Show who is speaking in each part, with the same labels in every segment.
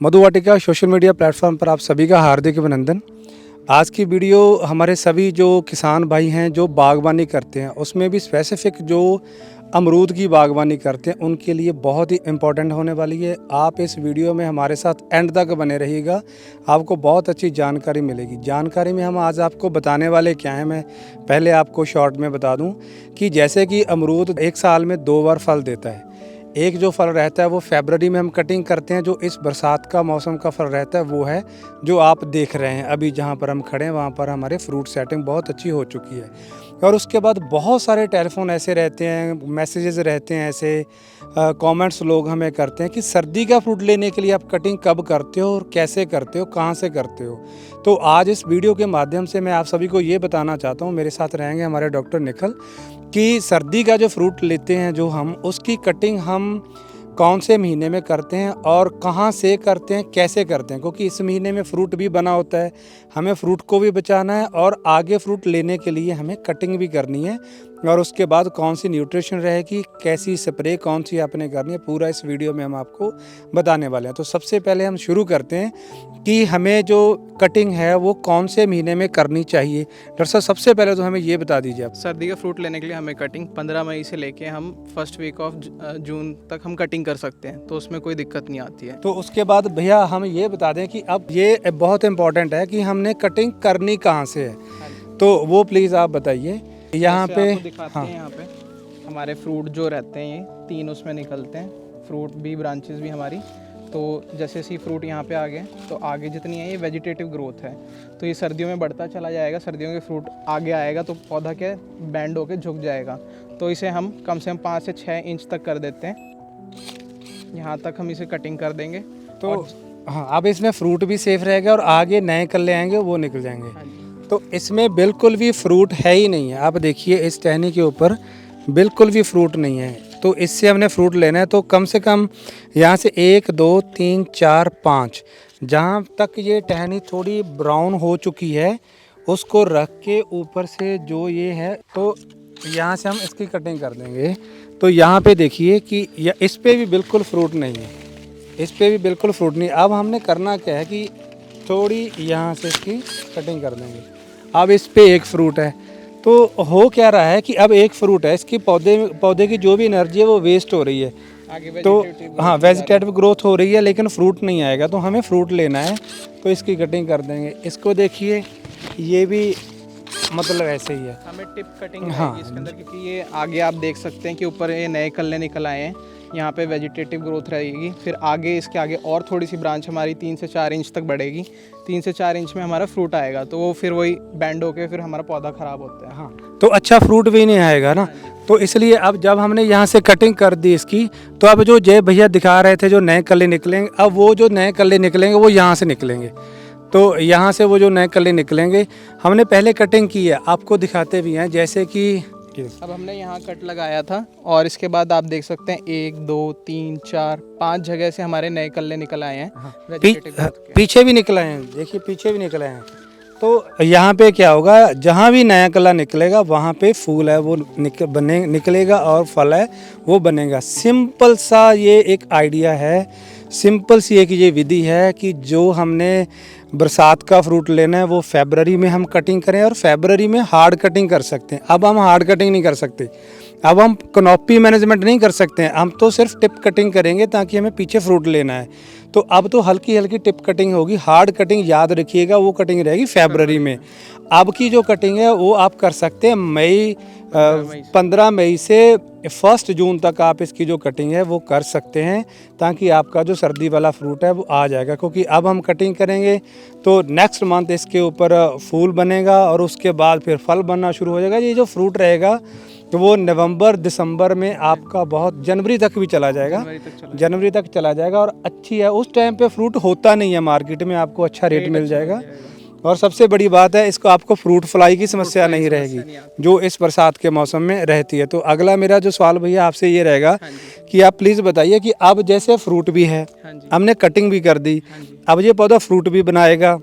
Speaker 1: मधुवाटिका social media platform पर आप सभी का हार्दिक अभिनंदन। आज की वीडियो हमारे सभी जो किसान भाई हैं जो बागवानी करते हैं, उसमें भी स्पेसिफिक जो अमरूद की बागवानी करते हैं उनके लिए बहुत ही इम्पोर्टेंट होने वाली है। आप इस वीडियो में हमारे साथ एंड तक बने रहिएगा, आपको बहुत अच्छी जानकारी मिलेगी। जानकारी में हम आज आपको बताने वाले क्या हैं, मैं पहले आपको शॉर्ट में बता दूं कि जैसे कि अमरूद एक साल में 2 बार फल देता है। एक जो फल रहता है वो फरवरी में हम कटिंग करते हैं, जो इस बरसात का मौसम का फल रहता है वो है जो आप देख रहे हैं। अभी जहाँ पर हम खड़े हैं वहाँ पर हमारे फ्रूट सेटिंग बहुत अच्छी हो चुकी है। और उसके बाद बहुत सारे टेलीफोन ऐसे रहते हैं, मैसेजेस रहते हैं ऐसे, कमेंट्स लोग हमें करते हैं कि सर्दी का फ्रूट लेने के लिए आप कटिंग कब करते हो और कैसे करते हो, कहाँ से करते हो। तो आज इस वीडियो के माध्यम से मैं आप सभी को ये बताना चाहता हूँ, मेरे साथ रहेंगे हमारे डॉक्टर निखिल, कि सर्दी का जो फ्रूट लेते हैं जो हम, उसकी कटिंग हम कौन से महीने में करते हैं और कहाँ से करते हैं, कैसे करते हैं। क्योंकि इस महीने में फ्रूट भी बना होता है, हमें फ्रूट को भी बचाना है और आगे फ्रूट लेने के लिए हमें कटिंग भी करनी है। और उसके बाद कौन सी न्यूट्रिशन रहेगी, कैसी स्प्रे कौन सी आपने करनी है, पूरा इस वीडियो में हम आपको बताने वाले हैं। तो सबसे पहले हम शुरू करते हैं कि हमें जो कटिंग है वो कौन से महीने में करनी चाहिए। डॉक्टर साहब, सबसे पहले तो हमें ये बता दीजिए आप।
Speaker 2: सर्दी का फ्रूट लेने के लिए हमें कटिंग 15 मई से लेके हम फर्स्ट वीक ऑफ जून तक हम कटिंग कर सकते हैं, तो उसमें कोई दिक्कत नहीं आती है।
Speaker 1: तो उसके बाद भैया हम ये बता दें कि अब ये बहुत इम्पोर्टेंट है कि हमने कटिंग करनी कहाँ से है, तो वो प्लीज़ आप बताइए। यहाँ पे
Speaker 2: आपको दिखाते हैं, यहाँ पे हमारे फ्रूट जो रहते हैं ये 3 उसमें निकलते हैं, फ्रूट भी ब्रांचेस भी हमारी। तो जैसे सी फ्रूट यहाँ पे आ गए, तो आगे जितनी है ये वेजिटेटिव ग्रोथ है, तो ये सर्दियों में बढ़ता चला जाएगा। सर्दियों के फ्रूट आगे आएगा तो पौधा क्या बैंड होके झुक जाएगा, तो इसे हम कम से कम 5 से 6 इंच तक कर देते हैं। यहाँ तक हम इसे कटिंग कर देंगे।
Speaker 1: तो हाँ, अब इसमें फ्रूट भी सेफ रहेगा और आगे नए कल्ले आएंगे वो निकल जाएंगे। तो इसमें बिल्कुल भी फ्रूट है ही नहीं है। आप देखिए इस टहनी के ऊपर बिल्कुल भी फ्रूट नहीं है। तो इससे हमने फ्रूट लेना है तो कम से कम यहाँ से 1 2 3 4 5 जहाँ तक ये टहनी थोड़ी ब्राउन हो चुकी है उसको रख के ऊपर से जो ये है, तो यहाँ से हम इसकी कटिंग कर देंगे। तो यहाँ पे देखिए कि इस पे भी बिल्कुल फ्रूट नहीं है, इस पे भी बिल्कुल फ्रूट नहीं। अब हमने करना क्या है कि थोड़ी यहाँ से इसकी कटिंग कर देंगे। अब इस पे एक फ्रूट है, तो हो क्या रहा है कि अब एक फ्रूट है, इसकी पौधे की जो भी एनर्जी है वो वेस्ट हो रही है।
Speaker 2: आगे
Speaker 1: तो हाँ, वेजिटेटिव ग्रोथ हो रही है लेकिन फ्रूट नहीं आएगा। तो हमें फ्रूट लेना है तो इसकी कटिंग कर देंगे। इसको देखिए ये भी मतलब ऐसे ही है,
Speaker 2: हमें टिप कटिंग हाँ इसके अंदर, क्योंकि ये आगे आप देख सकते हैं कि ऊपर ये नए कल्ले निकल आए हैं, यहाँ पे वेजिटेटिव ग्रोथ रहेगी। फिर आगे इसके आगे और थोड़ी सी ब्रांच हमारी 3 से 4 इंच तक बढ़ेगी। 3 से 4 इंच में हमारा फ्रूट आएगा, तो वो फिर वही बैंड होके फिर हमारा पौधा ख़राब होता है।
Speaker 1: हाँ, तो अच्छा फ्रूट भी नहीं आएगा ना। तो इसलिए अब जब हमने यहाँ से कटिंग कर दी इसकी, तो अब जो जय भैया दिखा रहे थे जो नए कल्ले निकलेंगे, अब वो जो नए कल्ले निकलेंगे वो यहाँ से निकलेंगे। तो यहाँ से वो जो नए कल्ले निकलेंगे, हमने पहले कटिंग की है, आपको दिखाते भी हैं। जैसे कि
Speaker 2: अब हमने यहाँ कट लगाया था और इसके बाद आप देख सकते हैं 1 2 3 4 5 जगह से हमारे नए कल्ले निकल आए हैं।
Speaker 1: पीछे भी निकल आए हैं, देखिए पीछे भी निकल आए हैं। तो यहाँ पे क्या होगा, जहाँ भी नया कला निकलेगा वहाँ पे फूल है वो निकलेगा और फल है वो बनेगा। सिंपल सा ये एक आइडिया है, सिंपल सी एक ये विधि है कि जो हमने बरसात का फ्रूट लेना है वो फरवरी में हम कटिंग करें और फरवरी में हार्ड कटिंग कर सकते हैं। अब हम हार्ड कटिंग नहीं कर सकते, अब हम कनोपी मैनेजमेंट नहीं कर सकते हैं, हम तो सिर्फ टिप कटिंग करेंगे ताकि हमें पीछे फ्रूट लेना है। तो अब तो हल्की हल्की टिप कटिंग होगी, हार्ड कटिंग याद रखिएगा वो कटिंग रहेगी फरवरी में। अब की जो कटिंग है वो आप कर सकते हैं 15 मई से 1 जून तक आप इसकी जो कटिंग है वो कर सकते हैं, ताकि आपका जो सर्दी वाला फ्रूट है वो आ जाएगा। क्योंकि अब हम कटिंग करेंगे तो नेक्स्ट मंथ इसके ऊपर फूल बनेगा और उसके बाद फिर फल बनना शुरू हो जाएगा। ये जो फ्रूट रहेगा तो वो नवंबर दिसंबर में आपका बहुत जनवरी तक भी चला जाएगा, जनवरी तक चला जाएगा। और अच्छी है, उस टाइम पे फ्रूट होता नहीं है मार्केट में, आपको अच्छा रेट मिल जाएगा। और सबसे बड़ी बात है, इसको आपको फ्रूट फ्लाई की समस्या नहीं रहेगी जो इस बरसात के मौसम में रहती है। तो अगला मेरा जो सवाल भैया आपसे ये रहेगा कि आप प्लीज़ बताइए कि अब जैसे फ्रूट भी है, हमने कटिंग भी कर दी, अब ये पौधा फ्रूट भी बनाएगा,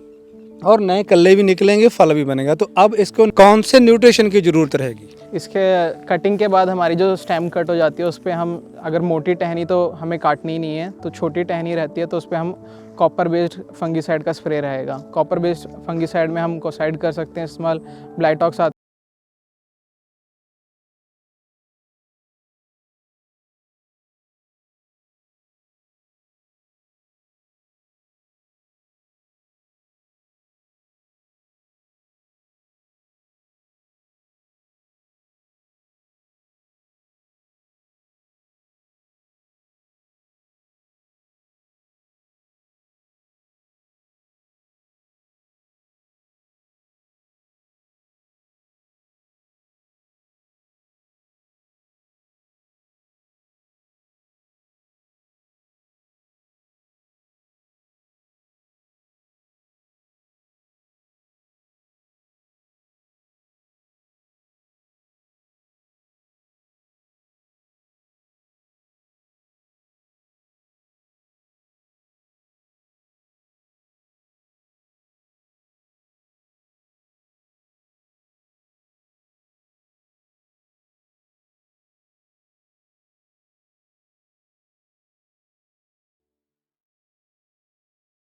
Speaker 1: और नए कल्ले भी निकलेंगे, फल भी बनेगा। तो अब इसको कौन से न्यूट्रिशन की ज़रूरत रहेगी?
Speaker 2: इसके कटिंग के बाद हमारी जो स्टेम कट हो जाती है उस पे हम अगर मोटी टहनी तो हमें काटनी नहीं है, तो छोटी टहनी रहती है तो उस पे हम कॉपर बेस्ड फंगीसाइड का स्प्रे रहेगा। कॉपर बेस्ड फंगीसाइड में हम कोसाइड कर सकते हैं इस्तेमाल, ब्लाइटॉक्स